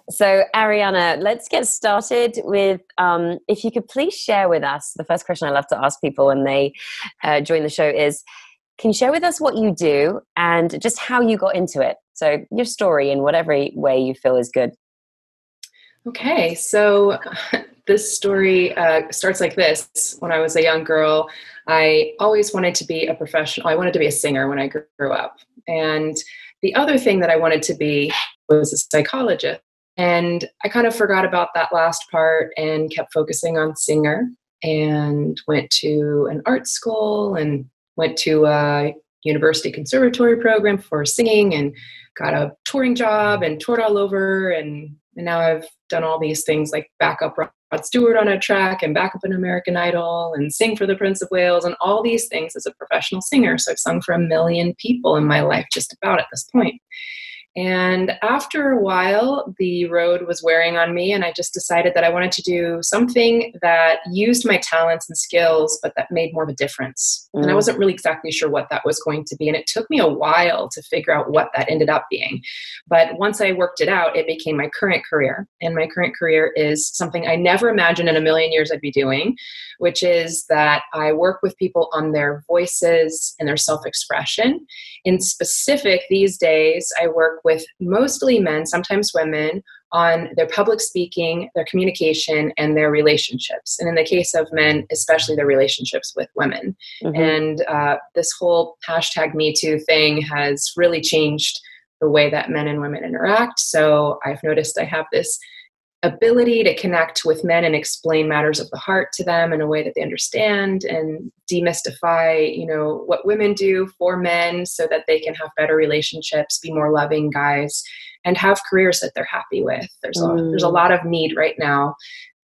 So, Ariana, let's get started with if you could please share with us. The first question I love to ask people when they join the show is, can you share with us what you do and just how you got into it? So, your story in whatever way you feel is good. Okay, so this story starts like this. When I was a young girl, I always wanted to be a professional. I wanted to be a singer when I grew up. And the other thing that I wanted to be was a psychologist. And I kind of forgot about that last part and kept focusing on singer and went to an art school and went to a university conservatory program for singing and got a touring job and toured all over. And now I've done all these things like back up Rod Stewart on a track and back up an American Idol and sing for the Prince of Wales and all these things as a professional singer. So I've sung for 1 million people in my life just about at this point. And after a while, the road was wearing on me, and I just decided that I wanted to do something that used my talents and skills, but that made more of a difference. And I wasn't really exactly sure what that was going to be. And it took me a while to figure out what that ended up being. But once I worked it out, it became my current career. And my current career is something I never imagined in 1,000,000 years I'd be doing, which is that I work with people on their voices and their self-expression. In specific, these days, I work with mostly men, sometimes women, on their public speaking, their communication, and their relationships. And in the case of men, especially their relationships with women. Mm-hmm. And this whole #MeToo thing has really changed the way that men and women interact. So I've noticed I have this ability to connect with men and explain matters of the heart to them in a way that they understand and demystify, what women do for men so that they can have better relationships, be more loving guys, and have careers that they're happy with. There's a lot of need right now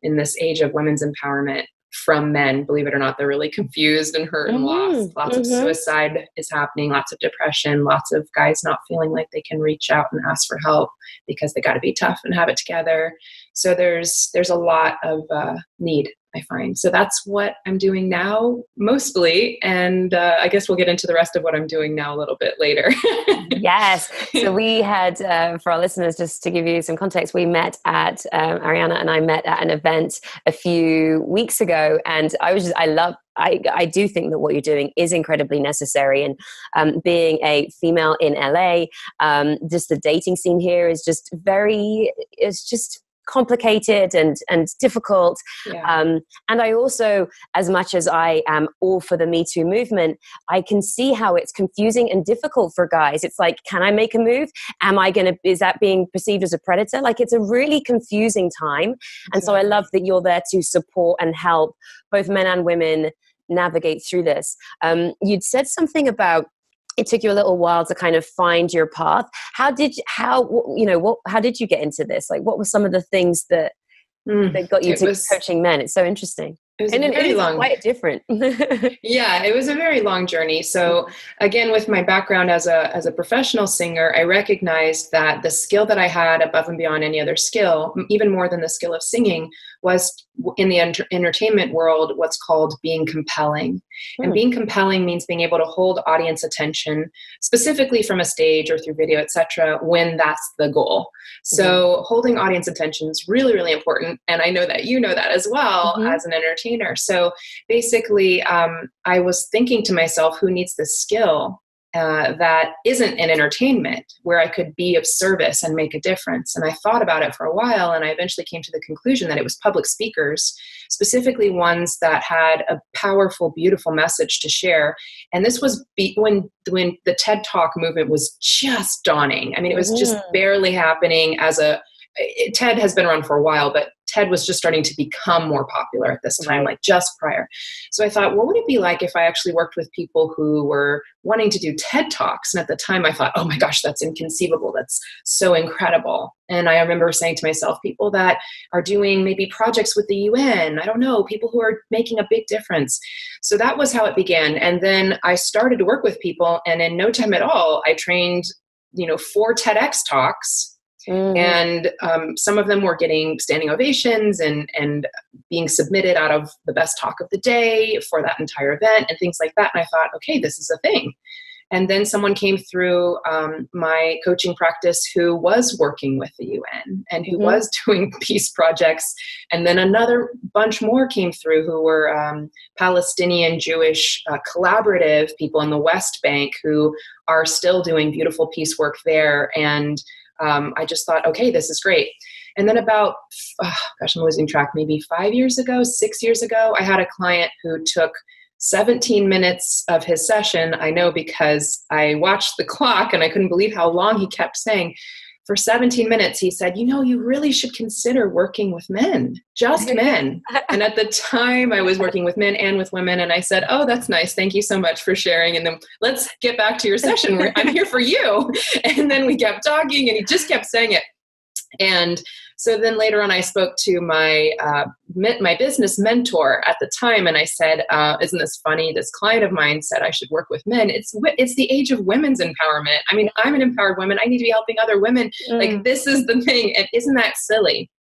in this age of women's empowerment from men. Believe it or not, they're really confused and hurt and lost. Lots of suicide is happening, lots of depression, lots of guys not feeling like they can reach out and ask for help because they got to be tough and have it together. So there's a lot of need, I find. So that's what I'm doing now, mostly. And I guess we'll get into the rest of what I'm doing now a little bit later. Yes. So we had, for our listeners, just to give you some context, we met at, Ariana and I met at an event a few weeks ago. And I do think that what you're doing is incredibly necessary. And being a female in LA, just the dating scene here is just it's just complicated and difficult. Yeah. And I also, as much as I am all for the Me Too movement, I can see how it's confusing and difficult for guys. It's like, can I make a move? Is that being perceived as a predator? Like, it's a really confusing time. And so I love that you're there to support and help both men and women navigate through this. You'd said something about it took you a little while to kind of find your path. How did you get into this? Like, what were some of the things that got you to coaching men? It's so interesting. It is quite different. Yeah, it was a very long journey. So again, with my background as a professional singer, I recognized that the skill that I had above and beyond any other skill, even more than the skill of singing, was in the entertainment world, what's called being compelling. And being compelling means being able to hold audience attention, specifically from a stage or through video, etc., when that's the goal. So holding audience attention is really, really important. And I know that you know that as well as an entertainer. So basically, I was thinking to myself, who needs this skill that isn't in entertainment, where I could be of service and make a difference? And I thought about it for a while, and I eventually came to the conclusion that it was public speakers, specifically ones that had a powerful, beautiful message to share. And this was when the TED Talk movement was just dawning. I mean, it was just barely happening TED has been around for a while, but TED was just starting to become more popular at this time, like just prior. So I thought, what would it be like if I actually worked with people who were wanting to do TED Talks? And at the time I thought, oh my gosh, that's inconceivable. That's so incredible. And I remember saying to myself, people that are doing maybe projects with the UN, I don't know, people who are making a big difference. So that was how it began. And then I started to work with people, and in no time at all, I trained, 4 TEDx talks. And some of them were getting standing ovations and being submitted out of the best talk of the day for that entire event and things like that. And I thought, okay, this is a thing. And then someone came through my coaching practice who was working with the UN and who was doing peace projects. And then another bunch more came through who were Palestinian Jewish collaborative people in the West Bank who are still doing beautiful peace work there. And I just thought, okay, this is great. And then about, I'm losing track, maybe 6 years ago, I had a client who took 17 minutes of his session. I know because I watched the clock and I couldn't believe how long he kept saying. For 17 minutes, he said, you really should consider working with men, just men. And at the time I was working with men and with women. And I said, oh, that's nice. Thank you so much for sharing. And then let's get back to your session. I'm here for you. And then we kept talking and he just kept saying it. And so then later on, I spoke to my business mentor at the time, and I said, "Isn't this funny? This client of mine said I should work with men. It's the age of women's empowerment. I mean, I'm an empowered woman. I need to be helping other women. Like this is the thing. And isn't that silly?"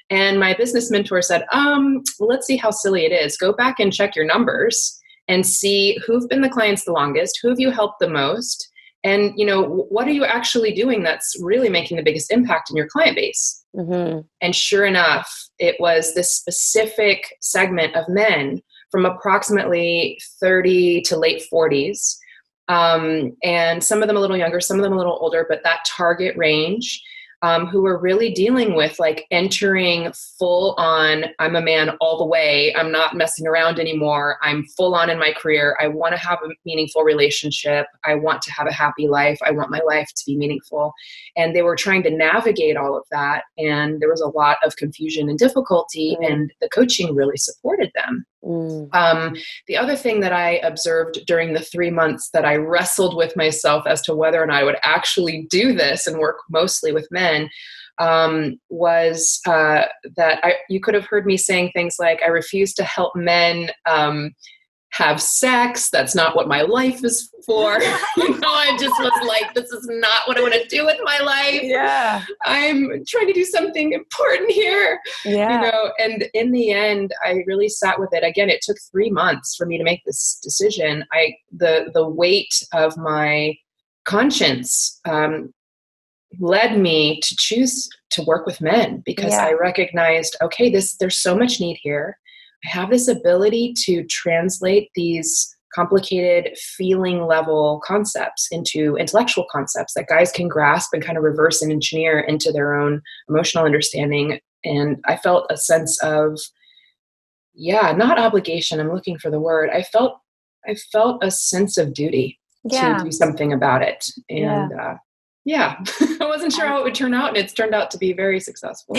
And my business mentor said, "Well, let's see how silly it is. Go back and check your numbers and see who've been the clients the longest, who have you helped the most." And, what are you actually doing that's really making the biggest impact in your client base? And sure enough, it was this specific segment of men from approximately 30 to late 40s. And some of them a little younger, some of them a little older, but that target range, who were really dealing with like entering full on, I'm a man all the way. I'm not messing around anymore. I'm full on in my career. I want to have a meaningful relationship. I want to have a happy life. I want my life to be meaningful. And they were trying to navigate all of that. And there was a lot of confusion and difficulty, and the coaching really supported them. The other thing that I observed during the 3 months that I wrestled with myself as to whether or not I would actually do this and work mostly with men was that you could have heard me saying things like, I refuse to help men have sex. That's not what my life is for. I just was like, this is not what I want to do with my life. Yeah. I'm trying to do something important here. Yeah. And in the end, I really sat with it. Again, it took 3 months for me to make this decision. The weight of my conscience led me to choose to work with men because I recognized, okay, there's so much need here. I have this ability to translate these complicated feeling level concepts into intellectual concepts that guys can grasp and kind of reverse and engineer into their own emotional understanding. And I felt a sense of, not obligation. I'm looking for the word. I felt a sense of duty to do something about it. And I wasn't sure how it would turn out, and it's turned out to be very successful.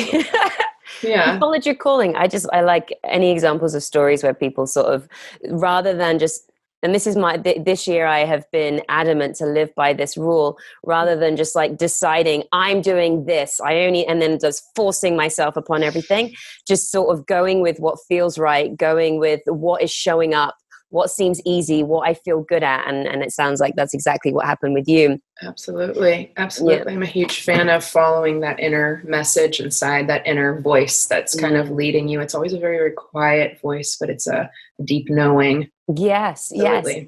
Yeah. You followed your calling. I like any examples of stories where people sort of, rather than just, and this is this year I have been adamant to live by this rule, rather than just like deciding I'm doing this, and then just forcing myself upon everything, just sort of going with what feels right, going with what is showing up, what seems easy, what I feel good at. And it sounds like that's exactly what happened with you. Absolutely. Absolutely. Yeah. I'm a huge fan of following that inner message inside, that inner voice that's kind of leading you. It's always a very, very quiet voice, but it's a deep knowing. Yes. Absolutely. Yes.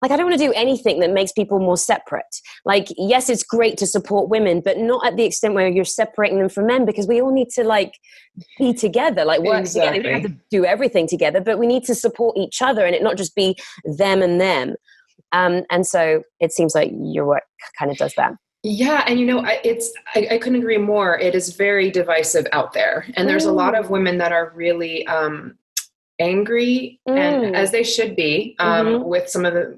Like, I don't want to do anything that makes people more separate. Like, yes, it's great to support women, but not at the extent where you're separating them from men, because we all need to like be together, like work together. We don't have to do everything together, but we need to support each other and it not just be them and them. And so it seems like your work kind of does that. Yeah. And I couldn't agree more. It is very divisive out there. And there's a lot of women that are really, angry, and as they should be, with some of the,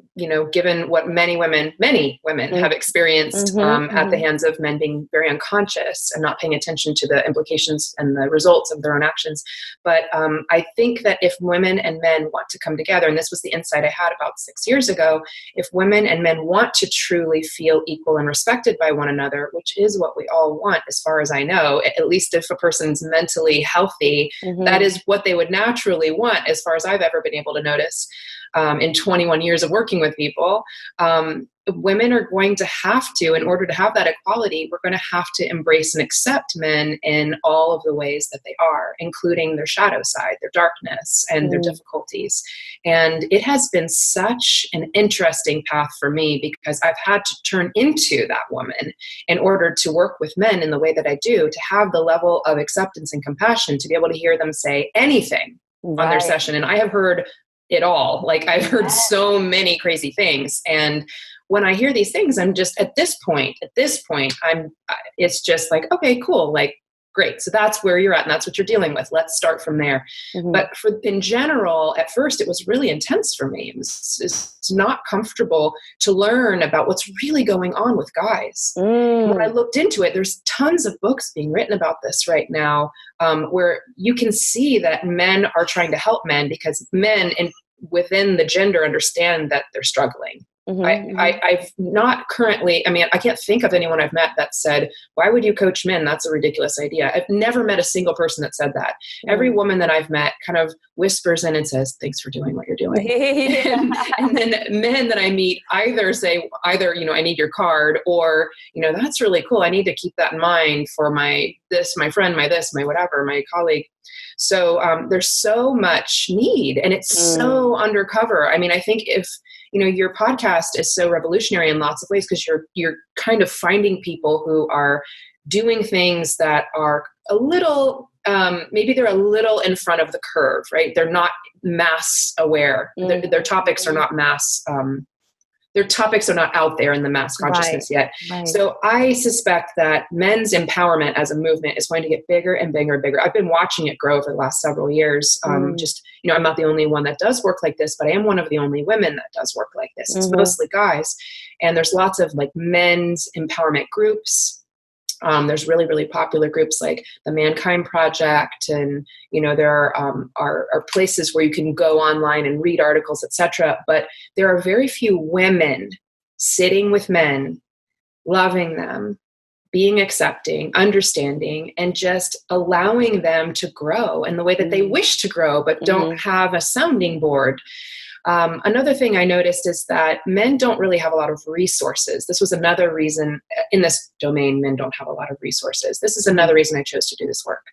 given what many women have experienced at the hands of men being very unconscious and not paying attention to the implications and the results of their own actions. But I think that if women and men want to come together, and this was the insight I had about 6 years ago, if women and men want to truly feel equal and respected by one another, which is what we all want, as far as I know, at least if a person's mentally healthy, that is what they would naturally want. not, as far as I've ever been able to notice in 21 years of working with people. Women are going to have to, in order to have that equality, we're going to have to embrace and accept men in all of the ways that they are, including their shadow side, their darkness, and their difficulties. And it has been such an interesting path for me, because I've had to turn into that woman in order to work with men in the way that I do, to have the level of acceptance and compassion to be able to hear them say anything on their session. And I have heard it all. Like, I've heard so many crazy things. And when I hear these things, I'm just at this point, it's just like, okay, cool. Like, great. So that's where you're at, and that's what you're dealing with. Let's start from there. But in general, at first, it was really intense for me. It's not comfortable to learn about what's really going on with guys. And when I looked into it, there's tons of books being written about this right now, where you can see that men are trying to help men, because men within the gender understand that they're struggling. I've not currently, I can't think of anyone I've met that said, why would you coach men? That's a ridiculous idea. I've never met a single person that said that. Every woman that I've met kind of whispers in and says, thanks for doing what you're doing. and then men that I meet either say, I need your card, or, that's really cool. I need to keep that in mind for my friend, my whatever, my colleague. So there's so much need, and it's so undercover. I think if, your podcast is so revolutionary in lots of ways, because you're kind of finding people who are doing things that are a little, maybe they're a little in front of the curve, right? They're not mass aware. Their topics are not mass, their topics are not out there in the mass consciousness yet. So I suspect that men's empowerment as a movement is going to get bigger and bigger and bigger. I've been watching it grow over the last several years. I'm not the only one that does work like this, but I am one of the only women that does work like this. It's mostly guys. And there's lots of like men's empowerment groups. There's really, really popular groups like the Mankind Project, and there are places where you can go online and read articles, etc. But there are very few women sitting with men, loving them, being accepting, understanding, and just allowing them to grow in the way that they wish to grow, but don't have a sounding board. Another thing I noticed is that men don't really have a lot of resources. This was another reason in this domain, men don't have a lot of resources. This is another reason I chose to do this work.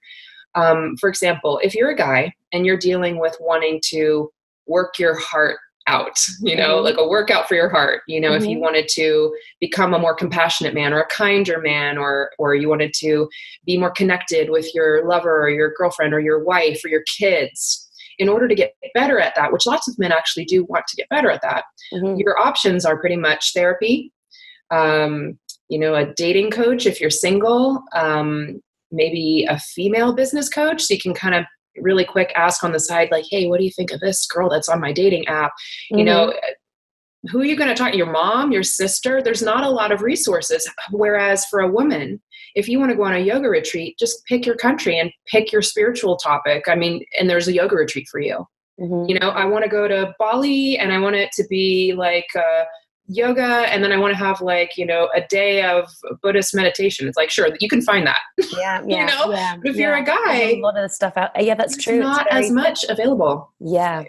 For example, if you're a guy and you're dealing with wanting to work your heart out, like a workout for your heart, if you wanted to become a more compassionate man or a kinder man, or you wanted to be more connected with your lover or your girlfriend or your wife or your kids, in order to get better at that, which lots of men actually do want to get better at that, your options are pretty much therapy, a dating coach if you're single, maybe a female business coach, so you can kind of really quick ask on the side, like, hey, what do you think of this girl that's on my dating app? Who are you going to talk to? Your mom, your sister? There's not a lot of resources. Whereas for a woman, if you want to go on a yoga retreat, just pick your country and pick your spiritual topic. And there's a yoga retreat for you. I want to go to Bali, and I want it to be like yoga, and then I want to have like, a day of Buddhist meditation. It's like, sure, you can find that. But if you're a guy, a lot of stuff out. Yeah, that's true. Not as much available. Yeah.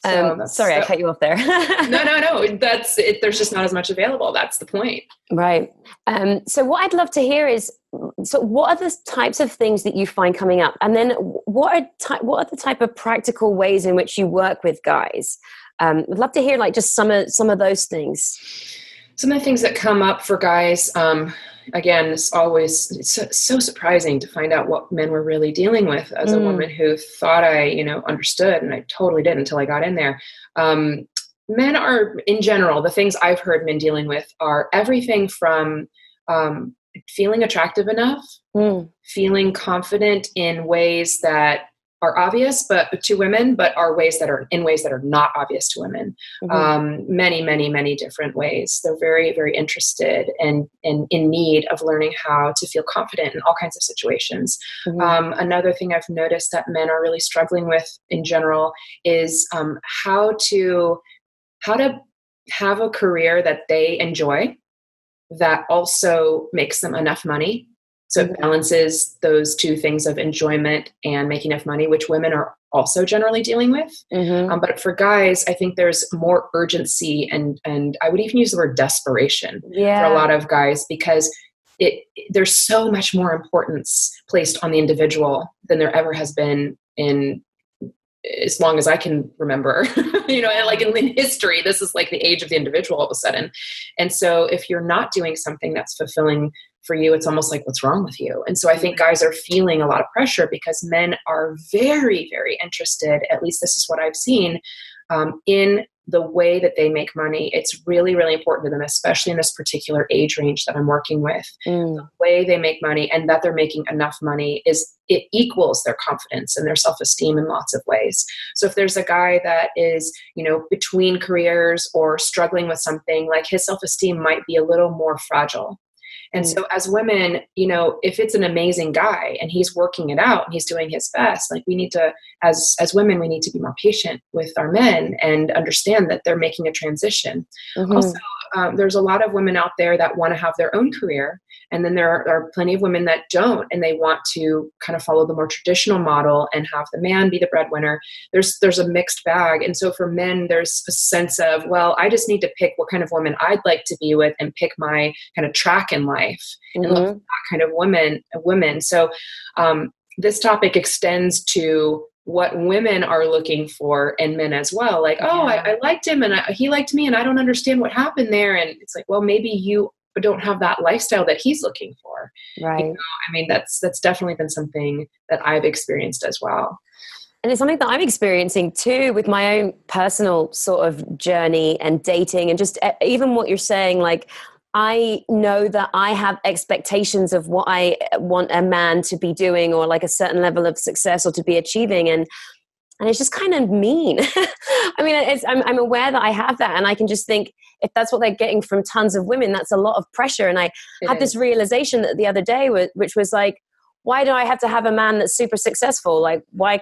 Sorry, I cut you off there. No. That's it. There's just not as much available. That's the point. Right. So what I'd love to hear is, so what are the types of things that you find coming up? And then what are the type of practical ways in which you work with guys? I'd love to hear like just some of those things. Some of the things that come up for guys, again, it's so surprising to find out what men were really dealing with as a woman who thought I, understood, and I totally didn't until I got in there. Men are, in general, the things I've heard men dealing with are everything from feeling attractive enough, feeling confident in ways that are obvious, but to women, but are ways that are not obvious to women. Many, many, many different ways. They're very, very interested and in need of learning how to feel confident in all kinds of situations. Another thing I've noticed that men are really struggling with in general is how to have a career that they enjoy, that also makes them enough money So it balances those two things of enjoyment and making enough money, which women are also generally dealing with. But for guys, I think there's more urgency and I would even use the word desperation for a lot of guys, because there's so much more importance placed on the individual than there ever has been in as long as I can remember, and like in history, this is like the age of the individual all of a sudden. And so if you're not doing something that's fulfilling for you, it's almost like, what's wrong with you? And so I think guys are feeling a lot of pressure because men are very, very interested, at least this is what I've seen, in the way that they make money. It's really, really important to them, especially in this particular age range that I'm working with. The way they make money and that they're making enough money it equals their confidence and their self-esteem in lots of ways. So if there's a guy that is, between careers or struggling with something, like his self-esteem might be a little more fragile. And so as women, if it's an amazing guy and he's working it out and he's doing his best, like we need to, as women, we need to be more patient with our men and understand that they're making a transition. Also, there's a lot of women out there that want to have their own career. And then there are plenty of women that don't, and they want to kind of follow the more traditional model and have the man be the breadwinner. There's a mixed bag. And so for men, there's a sense of, well, I just need to pick what kind of woman I'd like to be with and pick my kind of track in life and look for that kind of women. So this topic extends to what women are looking for in men as well. Like, I liked him and he liked me and I don't understand what happened there. And it's like, well, maybe you don't have that lifestyle that he's looking for. Right. That's definitely been something that I've experienced as well. And it's something that I'm experiencing too with my own personal sort of journey and dating, and just even what you're saying, like, I know that I have expectations of what I want a man to be doing, or like a certain level of success or to be achieving. And it's just kind of mean. I mean, I'm aware that I have that, and I can just think, if that's what they're getting from tons of women, that's a lot of pressure. And I had this realization that the other day, which was like, why do I have to have a man that's super successful? Like, why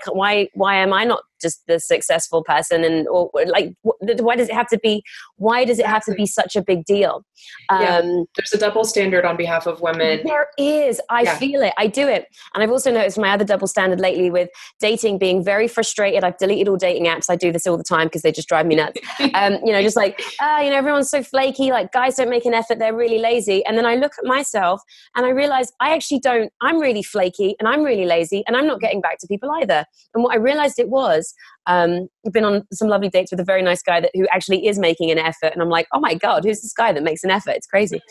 am I not just the successful person? And or like, why does it have to be? Why does it have to be such a big deal? There's a double standard on behalf of women. There is. I feel it. I do it. And I've also noticed my other double standard lately with dating, being very frustrated. I've deleted all dating apps. I do this all the time because they just drive me nuts. Just like, everyone's so flaky. Like, guys don't make an effort. They're really lazy. And then I look at myself and I realize I actually don't. I'm really flaky and I'm really lazy and I'm not getting back to people either. And what I realized it was, I've been on some lovely dates with a very nice guy who actually is making an effort. And I'm like, oh my God, who's this guy that makes an effort? It's crazy.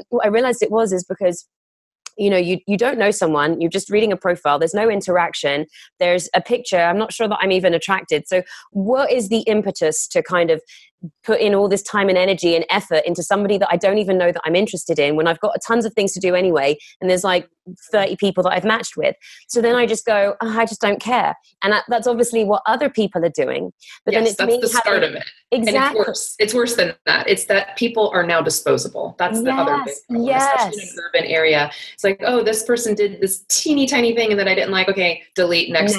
What I realized it is because, you don't know someone, you're just reading a profile. There's no interaction. There's a picture. I'm not sure that I'm even attracted. So what is the impetus to kind of put in all this time and energy and effort into somebody that I don't even know that I'm interested in, when I've got tons of things to do anyway, and there's like 30 people that I've matched with? So then I just go, I just don't care. And that's obviously what other people are doing. But then it's that's the start of it. Exactly. And it's worse than that. It's that people are now disposable. That's the other big problem, especially in an urban area. It's like, this person did this teeny tiny thing and that I didn't like. Okay, delete, next.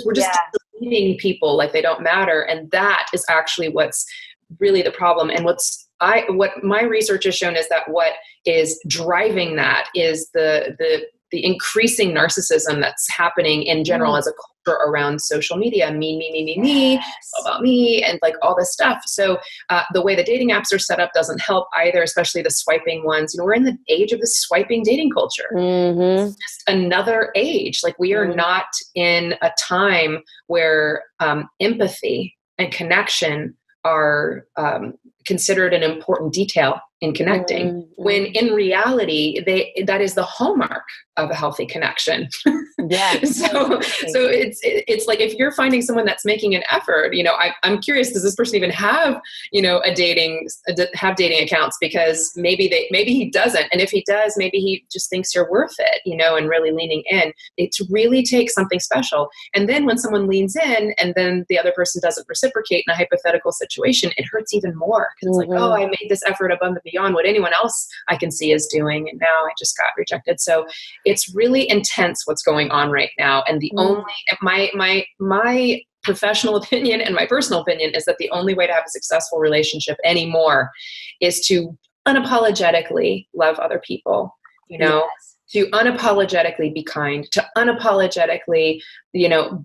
We're just deleting people like they don't matter. And that is actually what's really the problem. And what my research has shown is that what is driving that is the increasing narcissism that's happening in general as a culture around social media. Me, all about me, and like all this stuff. So the way the dating apps are set up doesn't help either, especially the swiping ones. We're in the age of the swiping dating culture. It's just another age. Like, we are not in a time where empathy and connection are considered an important detail in connecting, when in reality, that is the hallmark of a healthy connection. So it's like, if you're finding someone that's making an effort, I'm curious, does this person even have, dating accounts? Because maybe he doesn't. And if he does, maybe he just thinks you're worth it, and really leaning in. It really takes something special. And then when someone leans in and then the other person doesn't reciprocate in a hypothetical situation, it hurts even more. Because it's like, I made this effort above and beyond what anyone else I can see is doing, and now I just got rejected. So it's really intense what's going on right now. And the only, my professional opinion and my personal opinion is that the only way to have a successful relationship anymore is to unapologetically love other people, to unapologetically be kind, to unapologetically,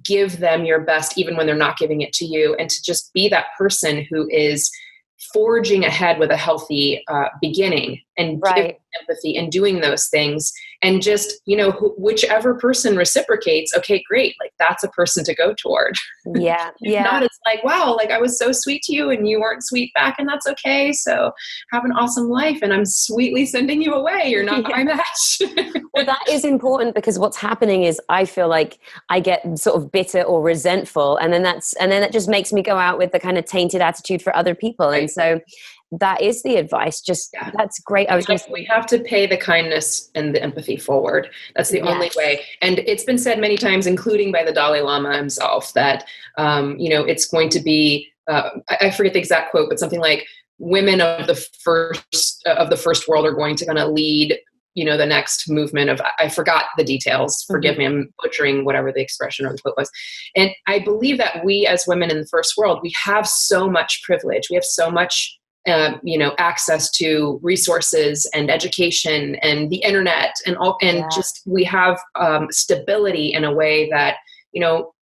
give them your best, even when they're not giving it to you, and to just be that person who is forging ahead with a healthy beginning and giving empathy and doing those things. And just, whichever person reciprocates, okay, great. Like that's a person to go toward. Yeah. Yeah. Not it's like, wow, like I was so sweet to you and you weren't sweet back, and that's okay. So have an awesome life, and I'm sweetly sending you away. You're not my match. Well, that is important, because what's happening is I feel like I get sort of bitter or resentful, and then that just makes me go out with the kind of tainted attitude for other people. Right. And so that is the advice. That's great. We have to pay the kindness and the empathy forward. That's the only way. And it's been said many times, including by the Dalai Lama himself, that, it's going to be, I forget the exact quote, but something like women of the first world are going to kind of lead, the next movement of, I forgot the details. Forgive me. I'm butchering whatever the expression or the quote was. And I believe that we as women in the first world, we have so much privilege. We have so much access to resources and education and the internet just we have stability in a way that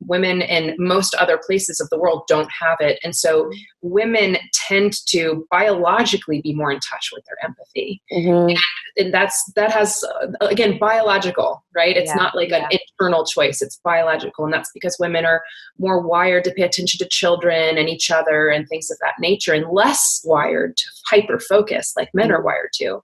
women in most other places of the world don't have it. And so women tend to biologically be more in touch with their empathy. And that has, again, biological, right? It's not like an internal choice. It's biological. And that's because women are more wired to pay attention to children and each other and things of that nature, and less wired to hyper focus like men are wired to.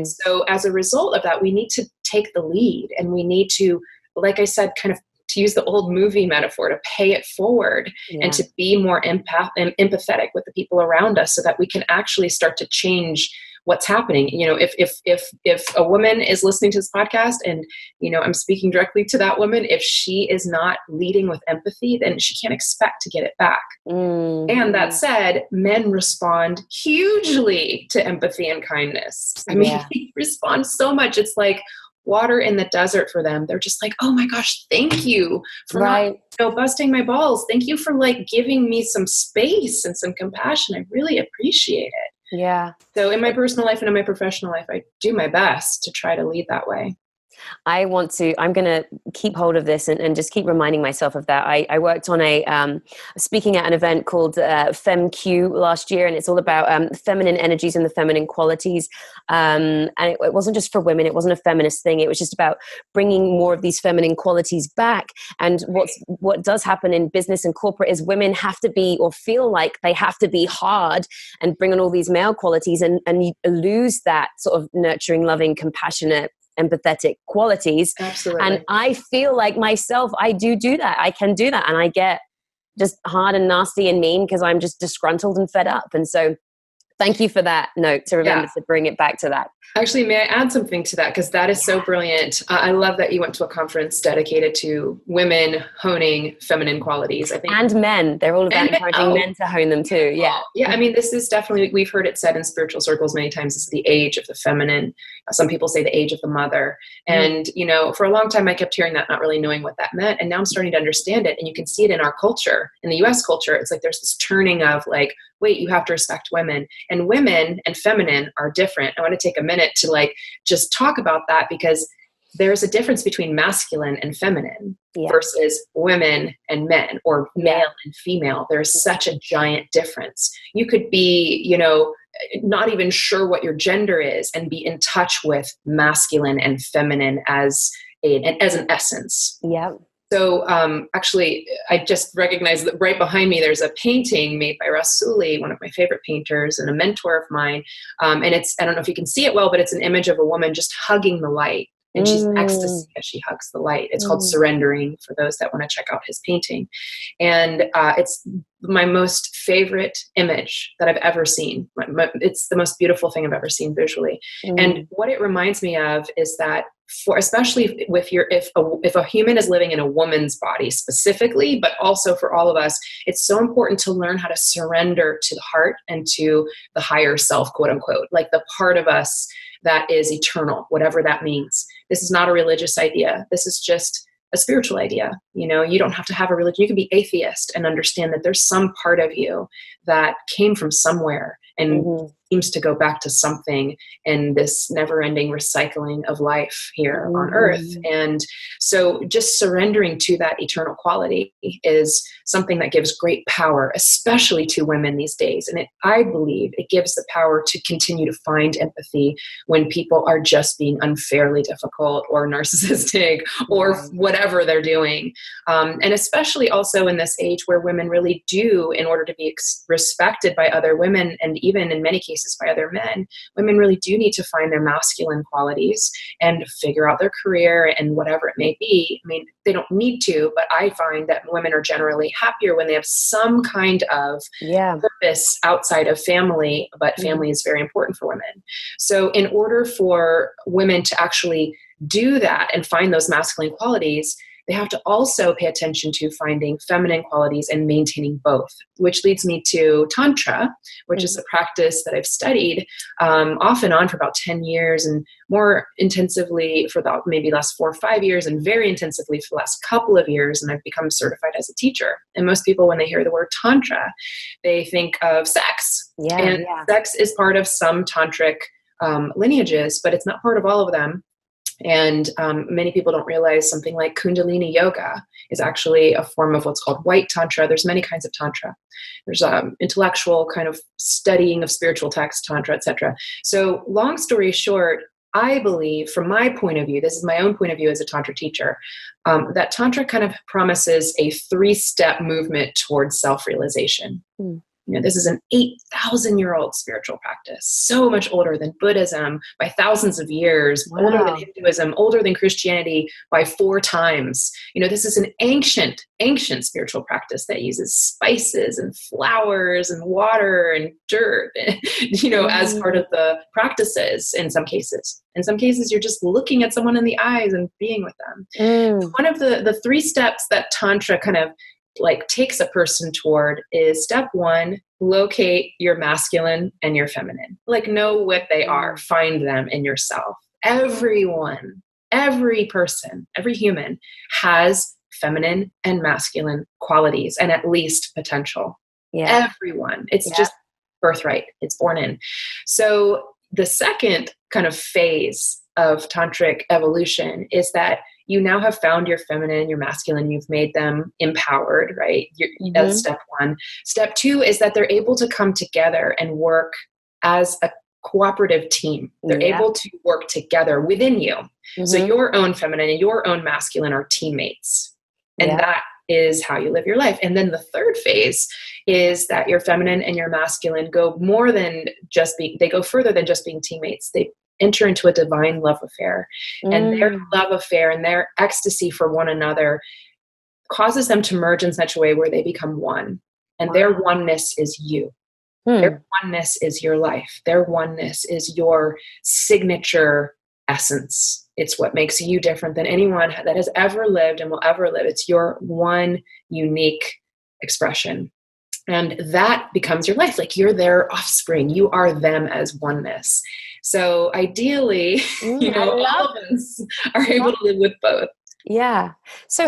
So as a result of that, we need to take the lead, and we need to, like I said, kind of, to use the old movie metaphor, to pay it forward and to be more empathetic with the people around us, so that we can actually start to change what's happening. If a woman is listening to this podcast and, I'm speaking directly to that woman, if she is not leading with empathy, then she can't expect to get it back. And that said, men respond hugely to empathy and kindness. I mean, they respond so much. It's like water in the desert for them. They're just like, oh my gosh, thank you for not busting my balls. Thank you for like giving me some space and some compassion. I really appreciate it. Yeah. So in my personal life and in my professional life, I do my best to try to lead that way. I'm going to keep hold of this and just keep reminding myself of that. I worked on speaking at an event called FemQ last year, and it's all about feminine energies and the feminine qualities. And it wasn't just for women. It wasn't a feminist thing. It was just about bringing more of these feminine qualities back. And what does happen in business and corporate is women have to be, or feel like they have to be, hard and bring on all these male qualities, and you lose that sort of nurturing, loving, compassionate, empathetic qualities. Absolutely. And I feel like myself, I do that. I can do that. And I get just hard and nasty and mean because I'm just disgruntled and fed up. And so thank you for that note to remember to bring it back to that. Actually, may I add something to that? Because that is so brilliant. I love that you went to a conference dedicated to women honing feminine qualities. I think, and men. They're all about encouraging men to hone them too. Yeah. Yeah. I mean, this is definitely, we've heard it said in spiritual circles many times, it's the age of the feminine. Some people say the age of the mother. And, for a long time, I kept hearing that, not really knowing what that meant. And now I'm starting to understand it. And you can see it in our culture, in the US culture. It's like there's this turning of like, wait, you have to respect women. And women and feminine are different. I want to take a minute to like just talk about that, because there's a difference between masculine and feminine versus women and men, or male and female. There's such a giant difference. You could be, not even sure what your gender is and be in touch with masculine and feminine as an essence. Yeah. So actually, I just recognized that right behind me, there's a painting made by Rasuli, one of my favorite painters and a mentor of mine. And it's, I don't know if you can see it well, but it's an image of a woman just hugging the light. And she's in ecstasy as she hugs the light. It's called Surrendering, for those that want to check out his painting. And it's my most favorite image that I've ever seen. It's the most beautiful thing I've ever seen visually. And what it reminds me of is that, especially with if a human is living in a woman's body specifically, but also for all of us, it's so important to learn how to surrender to the heart and to the higher self, quote unquote, like the part of us that is eternal, whatever that means. This is not a religious idea. This is just a spiritual idea. You don't have to have a religion. You can be atheist and understand that there's some part of you that came from somewhere and seems to go back to something in this never-ending recycling of life here on Earth. And so just surrendering to that eternal quality is something that gives great power, especially to women these days. And I believe it gives the power to continue to find empathy when people are just being unfairly difficult or narcissistic or whatever they're doing. And especially also in this age where women really do, in order to be respected by other women, and even in many cases by other men, women really do need to find their masculine qualities and figure out their career and whatever it may be. I mean, they don't need to, but I find that women are generally happier when they have some kind of purpose outside of family, but family is very important for women. So in order for women to actually do that and find those masculine qualities, they have to also pay attention to finding feminine qualities and maintaining both, which leads me to Tantra, which is a practice that I've studied off and on for about 10 years, and more intensively for the maybe last 4 or 5 years, and very intensively for the last couple of years. And I've become certified as a teacher. And most people, when they hear the word Tantra, they think of sex. Sex is part of some tantric lineages, but it's not part of all of them. And many people don't realize something like Kundalini yoga is actually a form of what's called white Tantra. There's many kinds of Tantra. There's intellectual kind of studying of spiritual text, Tantra, etc. So long story short, I believe, from my point of view, this is my own point of view as a Tantra teacher, that Tantra kind of promises a 3-step movement towards self-realization. You know, this is an 8,000-year-old spiritual practice, so much older than Buddhism by thousands of years, older than Hinduism, older than Christianity by 4 times. You know, this is an ancient spiritual practice that uses spices and flowers and water and dirt, you know, as part of the practices in some cases. In some cases, you're just looking at someone in the eyes and being with them. One of the 3 steps that Tantra kind of like takes a person toward is step 1, locate your masculine and your feminine. Like, know what they are, find them in yourself. Everyone, every person, every human has feminine and masculine qualities, and at least potential. Everyone. It's just birthright. It's born in. So the second kind of phase of tantric evolution is that you now have found your feminine, your masculine, you've made them empowered, right? That's step 1. Step 2 is that they're able to come together and work as a cooperative team. They're able to work together within you. So your own feminine and your own masculine are teammates. And that is how you live your life. And then the third phase is that your feminine and your masculine go more than just they go further than just being teammates. They enter into a divine love affair, and their love affair and their ecstasy for one another causes them to merge in such a way where they become one, and their oneness is you. Their oneness is your life. Their oneness is your signature essence. It's what makes you different than anyone that has ever lived and will ever live. It's your one unique expression. And that becomes your life. Like, you're their offspring. You are them as oneness. So ideally, you know, all of us are able to live with both. Yeah. So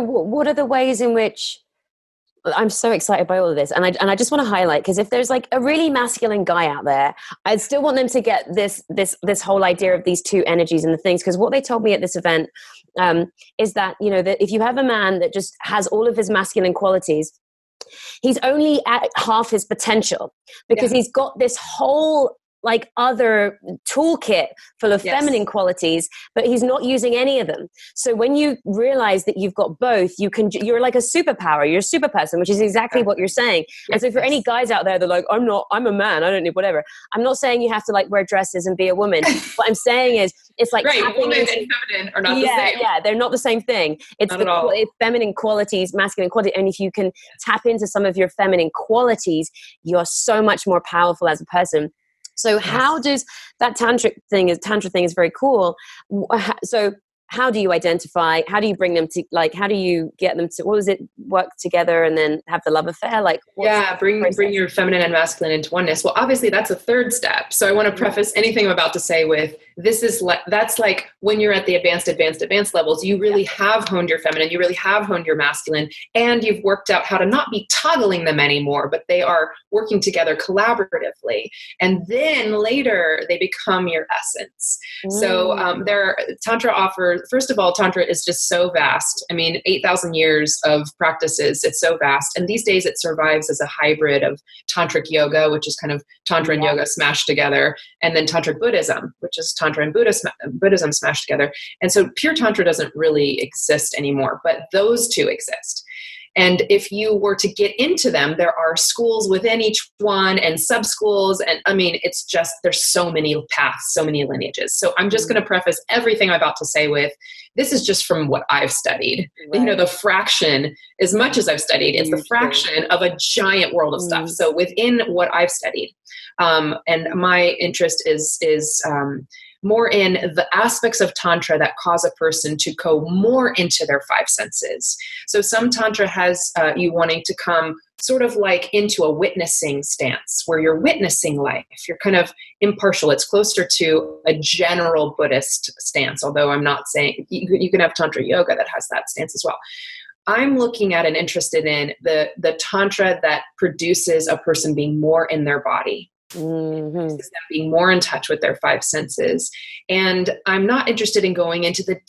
what are the ways in which, I'm so excited by all of this. And I just want to highlight, because if there's like a really masculine guy out there, I'd still want them to get this whole idea of these 2 energies and the things. Because what they told me at this event is that, you know, that if you have a man that just has all of his masculine qualities, he's only at half his potential, because he's got this whole like other toolkit full of feminine qualities, but he's not using any of them. So when you realize that you've got both, you're like a superpower, you're a super person, which is exactly what you're saying. And so for any guys out there, they're like, I'm a man, I don't need whatever. I'm not saying you have to like wear dresses and be a woman. What I'm saying is, it's like woman and feminine are not the same. Yeah, they're not the same thing. It's it's feminine qualities, masculine quality. And if you can tap into some of your feminine qualities, you're so much more powerful as a person. So how does that Tantra thing is very cool. So how do you identify, how do you bring them to, like, how do you get them to, what was it, work together and then have the love affair? Like, bring your feminine and masculine into oneness. Well, obviously that's a third step. So I want to preface anything I'm about to say with, that's like when you're at the advanced levels, you really have honed your feminine, you really have honed your masculine, and you've worked out how to not be toggling them anymore, but they are working together collaboratively. And then later they become your essence. So Tantra offers, first of all, Tantra is just so vast. I mean, 8,000 years of practices, it's so vast. And these days it survives as a hybrid of tantric yoga, which is kind of Tantra and yoga smashed together, and then tantric Buddhism, which is Tantra and Buddhism smashed together. And so pure Tantra doesn't really exist anymore, but those two exist. And if you were to get into them, there are schools within each one and sub-schools. And I mean, it's just, there's so many paths, so many lineages. So I'm just going to preface everything I'm about to say with, this is just from what I've studied. Right. You know, the fraction, as much as I've studied, it's the fraction of a giant world of stuff. So within what I've studied, and my interest is more in the aspects of Tantra that cause a person to go more into their five senses. So some Tantra has you wanting to come sort of like into a witnessing stance where you're witnessing life. You're kind of impartial. It's closer to a general Buddhist stance, although I'm not saying you can have Tantra yoga that has that stance as well. I'm looking at and interested in the Tantra that produces a person being more in their body. Them being more in touch with their five senses. And I'm not interested in going into the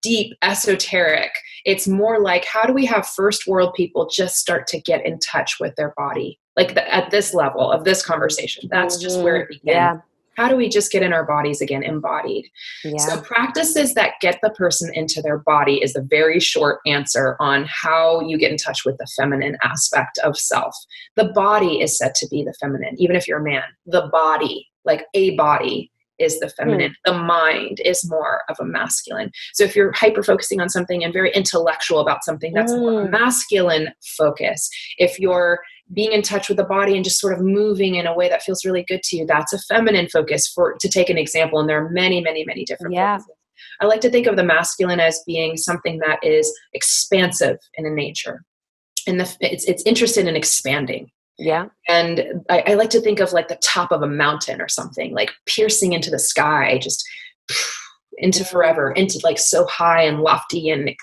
deep esoteric. It's more like, how do we have first world people just start to get in touch with their body? Like at this level of this conversation, that's just where it begins. Yeah. How do we just get in our bodies again, embodied? Yeah. So practices that get the person into their body is a very short answer on how you get in touch with the feminine aspect of self. The body is said to be the feminine, even if you're a man. The body, like a body, is the feminine. The mind is more of a masculine. So if you're hyper-focusing on something and very intellectual about something, that's more a masculine focus. If you're being in touch with the body and just sort of moving in a way that feels really good to you, that's a feminine focus, to take an example. And there are many, many, many different focuses. I like to think of the masculine as being something that is expansive in nature. And it's interested in expanding. Yeah. And I like to think of like the top of a mountain or something, like piercing into the sky, just into forever, into like so high and lofty and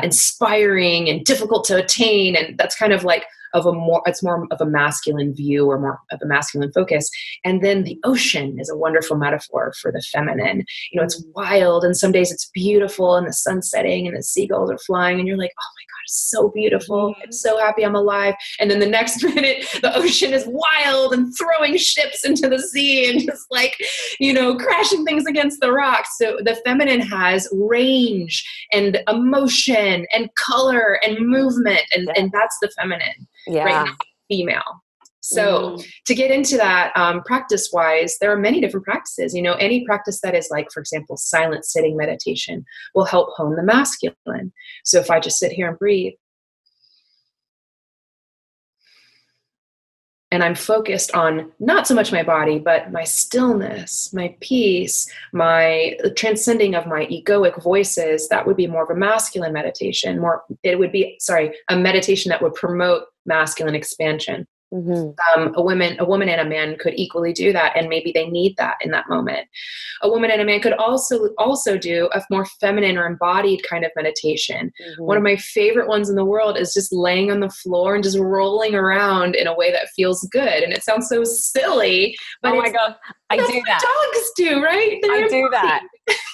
inspiring and difficult to attain. And that's kind of like it's more of a masculine view or more of a masculine focus. And then the ocean is a wonderful metaphor for the feminine. You know, it's wild and some days it's beautiful and the sun's setting and the seagulls are flying and you're like, oh my God, it's so beautiful. I'm so happy I'm alive. And then the next minute, the ocean is wild and throwing ships into the sea and just like, you know, crashing things against the rocks. So the feminine has range and emotion and color and movement. And that's the feminine. Yeah. Right now, female. So to get into that, practice-wise, there are many different practices. You know, any practice that is like, for example, silent sitting meditation will help hone the masculine. So if I just sit here and breathe, and I'm focused on not so much my body, but my stillness, my peace, my transcending of my egoic voices, that would be more of a masculine meditation. A meditation that would promote masculine expansion. A woman and a man could equally do that, and maybe they need that in that moment. A woman and a man could also do a more feminine or embodied kind of meditation. One of my favorite ones in the world is just laying on the floor and just rolling around in a way that feels good. And it sounds so silly, but oh my God, I do that. Dogs do, right? I do that.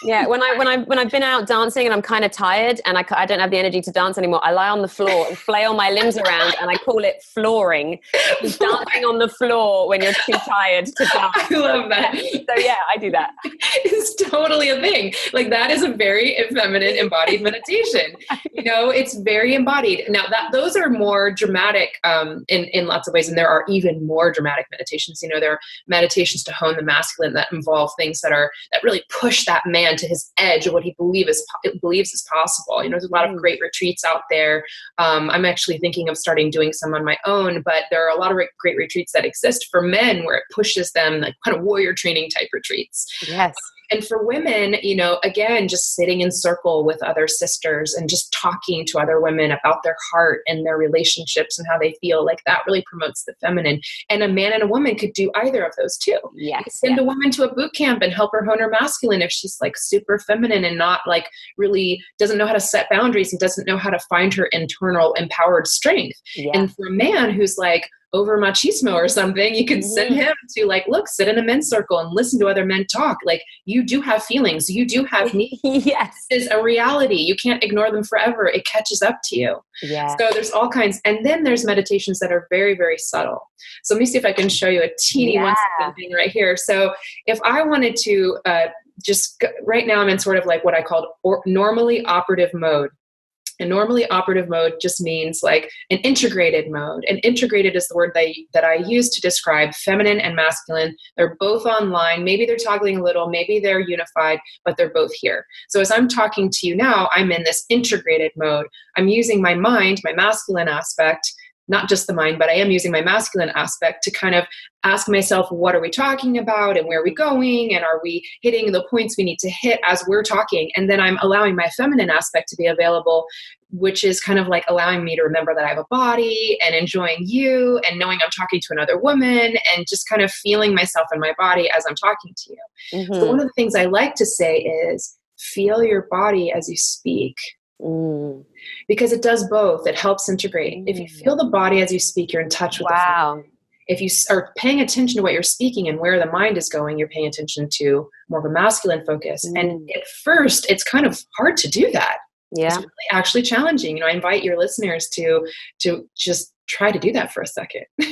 Yeah, when I've been out dancing and I'm kind of tired and I don't have the energy to dance anymore, I lie on the floor and flail my limbs around, and I call it flooring. Just dancing on the floor when you're too tired to dance. I love that. So yeah, I do that. It's totally a thing. Like that is a very feminine embodied meditation. You know, it's very embodied. Now those are more dramatic in lots of ways, and there are even more dramatic meditations. You know, there are meditations to hone the masculine that involve things that really push that man man to his edge of what he believes is possible. There's a lot of great retreats out there. I'm actually thinking of doing some on my own, but there are a lot of great retreats that exist for men where it pushes them, like kind of warrior training type retreats. Yes. And for women, again, just sitting in circle with other sisters and just talking to other women about their heart and their relationships and how they feel, like that really promotes the feminine. And a man and a woman could do either of those too. Yes. Send a woman to a boot camp and help her hone her masculine if she's like super feminine and not like really doesn't know how to set boundaries and doesn't know how to find her internal empowered strength. Yeah. And for a man who's like over machismo or something, you could send him to like, look, sit in a men's circle and listen to other men talk. Like, you do have feelings, you do have needs. Yes. This is a reality. You can't ignore them forever. It catches up to you. Yeah. So there's all kinds. And then there's meditations that are very, very subtle. So let me see if I can show you a teeny one thing right here. So if I wanted to right now I'm in sort of like what I called normally operative mode. And normally operative mode just means like an integrated mode. And integrated is the word that I use to describe feminine and masculine. They're both online. Maybe they're toggling a little, maybe they're unified, but they're both here. So as I'm talking to you now, I'm in this integrated mode. I'm using my mind, my masculine aspect, not just the mind, but I am using my masculine aspect to kind of ask myself, what are we talking about and where are we going? And are we hitting the points we need to hit as we're talking? And then I'm allowing my feminine aspect to be available, which is kind of like allowing me to remember that I have a body and enjoying you and knowing I'm talking to another woman and just kind of feeling myself in my body as I'm talking to you. Mm-hmm. So one of the things I like to say is feel your body as you speak. Because it does both. It helps integrate. If you feel the body as you speak, you're in touch with the feminine. If you are paying attention to what you're speaking and where the mind is going, you're paying attention to more of a masculine focus. And at first, it's kind of hard to do that. Yeah. It's really actually challenging. I invite your listeners to just try to do that for a second. I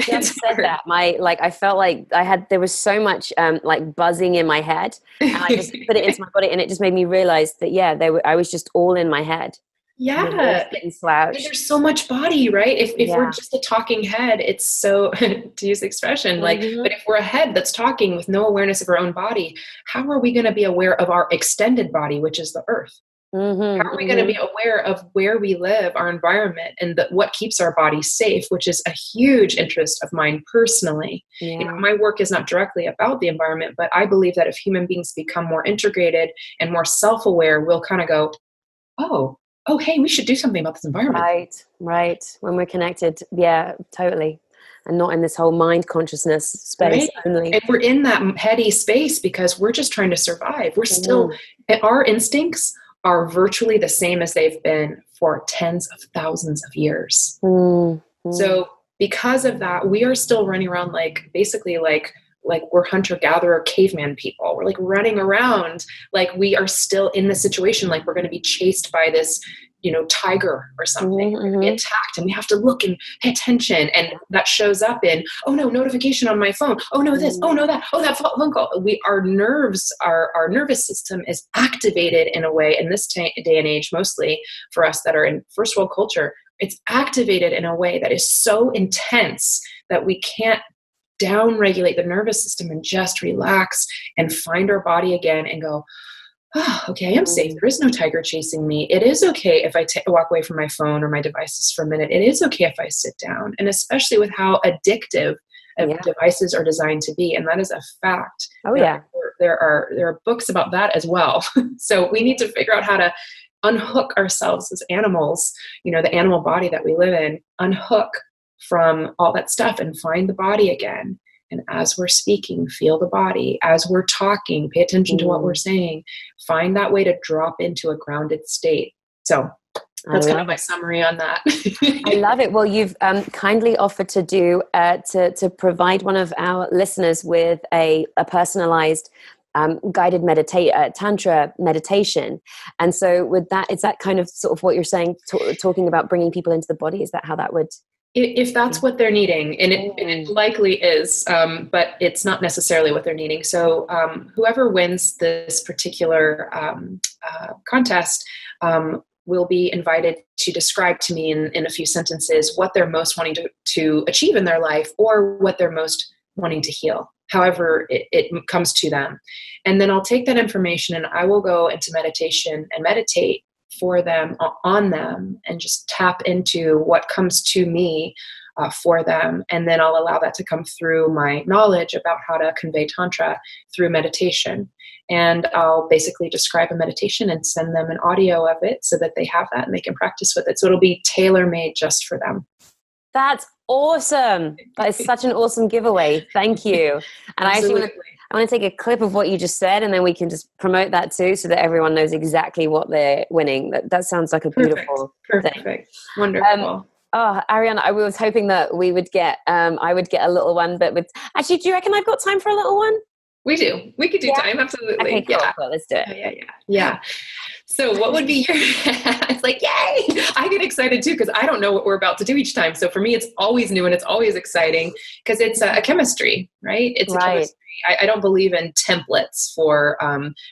just said that. I felt like there was so much like buzzing in my head, and I just put it into my body, and it just made me realize that I was just all in my head. Yeah. And there's so much body, right? If we're just a talking head, it's so, to use the expression, but if we're a head that's talking with no awareness of our own body, how are we going to be aware of our extended body, which is the earth? How are we going to be aware of where we live, our environment, and what keeps our body safe, which is a huge interest of mine personally. Yeah. My work is not directly about the environment, but I believe that if human beings become more integrated and more self-aware, we'll kind of go, oh, hey, we should do something about this environment. Right. When we're connected. Yeah, totally. And not in this whole mind consciousness space only. And we're in that heady space because we're just trying to survive. We're still, our instincts are virtually the same as they've been for tens of thousands of years. So because of that, we are still running around basically like we're hunter-gatherer caveman people. We're like running around like we are still in the situation, like we're going to be chased by this, tiger or something. We're going to be attacked and we have to look and pay attention. And that shows up in, oh no, notification on my phone. Oh no, this, oh no, that, oh that phone call. Our nerves, our nervous system is activated in a way in this day and age, mostly for us that are in first world culture. It's activated in a way that is so intense that we can't down-regulate the nervous system and just relax and find our body again and go, oh, okay, I am safe. There is no tiger chasing me. It is okay if I walk away from my phone or my devices for a minute. It is okay if I sit down. And especially with how addictive devices are designed to be. And that is a fact. Oh, yeah. There are books about that as well. So we need to figure out how to unhook ourselves as animals, the animal body that we live in, unhook from all that stuff and find the body again. And as we're speaking, feel the body. As we're talking, pay attention to what we're saying. Find that way to drop into a grounded state. So that's kind of my summary on that. I love it. Well, you've kindly offered to do to provide one of our listeners with a personalized guided Tantra meditation. And so with that, is that kind of sort of what you're saying, talking about bringing people into the body? Is that how that would... If that's what they're needing, and it likely is, but it's not necessarily what they're needing. So whoever wins this particular contest will be invited to describe to me in a few sentences what they're most wanting to achieve in their life, or what they're most wanting to heal, however it comes to them. And then I'll take that information and I will go into meditation and meditate for them, on them, and just tap into what comes to me for them. And then I'll allow that to come through my knowledge about how to convey Tantra through meditation. And I'll basically describe a meditation and send them an audio of it so that they have that and they can practice with it. So it'll be tailor-made just for them. That's awesome. That is such an awesome giveaway. Thank you. And Absolutely. I want to take a clip of what you just said, and then we can just promote that too, so that everyone knows exactly what they're winning. That sounds like a beautiful thing. Wonderful. Ariana, I was hoping that we would get, I would get a little one, but actually, do you reckon I've got time for a little one? We do. We could do time. Absolutely. Okay, cool. Let's do it. Yeah. So what would be your, it's like, yay! I get excited too, because I don't know what we're about to do each time. So for me, it's always new and it's always exciting because it's a chemistry, right? It's a chemistry. I don't believe in templates for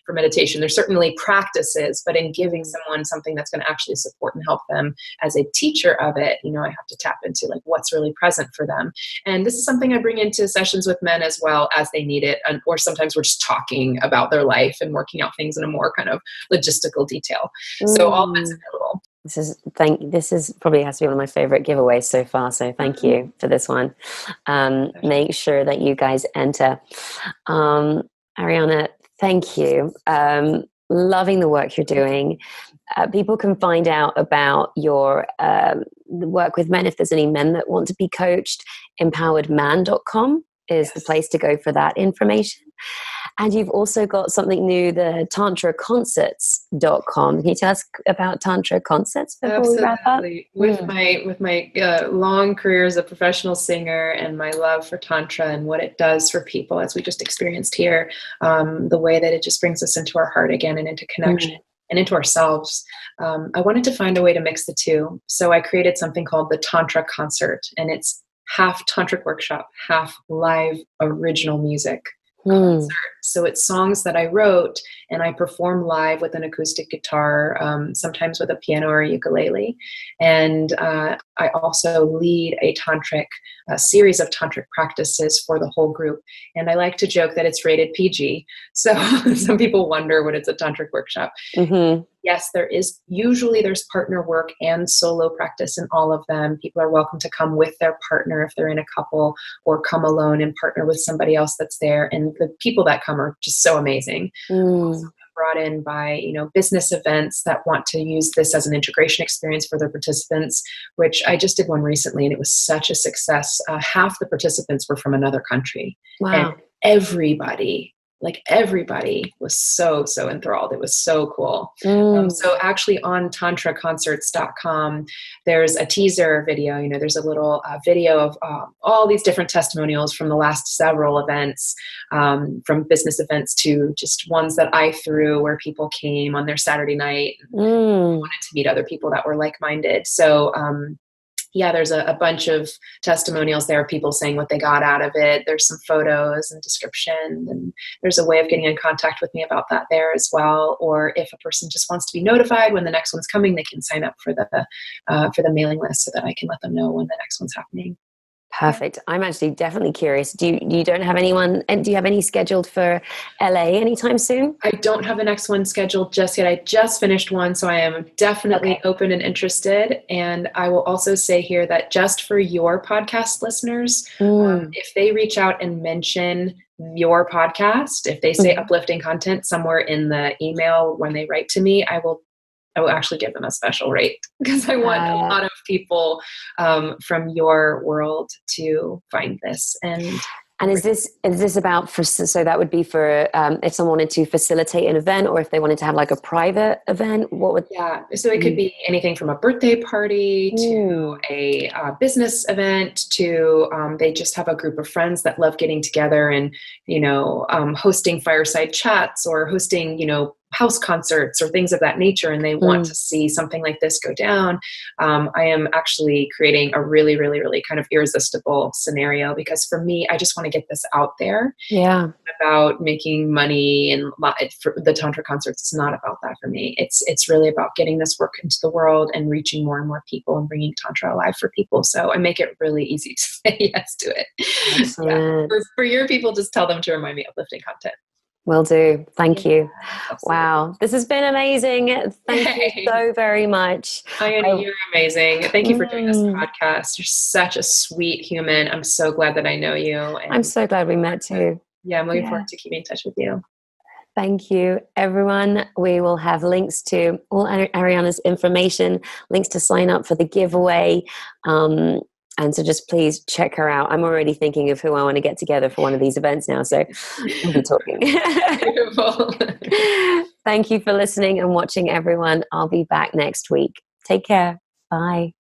meditation. There's certainly practices, but in giving someone something that's going to actually support and help them as a teacher of it, I have to tap into like what's really present for them. And this is something I bring into sessions with men as well as they need it. Or sometimes we're just talking about their life and working out things in a more kind of logistical detail. So all that's available. This is probably has to be one of my favorite giveaways so far. So thank you for this one. Make sure that you guys enter. Ariana, thank you. Loving the work you're doing. People can find out about your work with men if there's any men that want to be coached. Empoweredman.com is the place to go for that information. And you've also got something new, the tantraconcerts.com. Can you tell us about Tantra Concerts before we wrap up? With my long career as a professional singer and my love for Tantra and what it does for people, as we just experienced here, the way that it just brings us into our heart again and into connection and into ourselves. I wanted to find a way to mix the two. So I created something called the Tantra Concert, and it's half tantric workshop, half live original music concert. So it's songs that I wrote and I perform live with an acoustic guitar, sometimes with a piano or a ukulele. And I also lead a series of tantric practices for the whole group. And I like to joke that it's rated PG. So some people wonder what it's a tantric workshop. Yes, there's partner work and solo practice in all of them. People are welcome to come with their partner if they're in a couple, or come alone and partner with somebody else that's there. And the people that come are just so amazing. Also brought in by, business events that want to use this as an integration experience for their participants, which I just did one recently and it was such a success. Half the participants were from another country. Wow. And everybody was so enthralled. It was so cool. So actually on tantraconcerts.com, there's a teaser video, there's a little video of all these different testimonials from the last several events, from business events to just ones that I threw where people came on their Saturday night and wanted to meet other people that were like-minded. So, there's a bunch of testimonials there, people saying what they got out of it. There's some photos and description, and there's a way of getting in contact with me about that there as well. Or if a person just wants to be notified when the next one's coming, they can sign up for the mailing list so that I can let them know when the next one's happening. Perfect. I'm actually definitely curious. Do you don't have anyone, and do you have any scheduled for LA anytime soon? I don't have the next one scheduled just yet. I just finished one, so I am definitely open and interested. And I will also say here that just for your podcast listeners, if they reach out and mention your podcast, if they say uplifting content somewhere in the email when they write to me, I will actually give them a special rate, because I want a lot of people from your world to find this. And is this about so that would be for if someone wanted to facilitate an event, or if they wanted to have like a private event, what would? So it could be anything from a birthday party to a business event to they just have a group of friends that love getting together and hosting fireside chats, or hosting house concerts or things of that nature, and they want to see something like this go down, I am actually creating a really, really, really kind of irresistible scenario, because for me, I just want to get this out there. Yeah. About making money, and for the Tantra concerts, it's not about that for me. It's really about getting this work into the world and reaching more and more people and bringing Tantra alive for people. So I make it really easy to say yes to it. Excellent. Yeah. For your people, just tell them to remind me of uplifting content. Will do. Thank you. Absolutely. Wow. This has been amazing. Thank you so very much. Ayana, you're amazing. Thank you for doing this podcast. You're such a sweet human. I'm so glad that I know you. And I'm so glad we met too. Yeah, I'm looking forward to keeping in touch with you. Thank you, everyone. We will have links to all Ariana's information, links to sign up for the giveaway. And so just please check her out. I'm already thinking of who I want to get together for one of these events now. So we'll be talking. Beautiful. Thank you for listening and watching, everyone. I'll be back next week. Take care. Bye.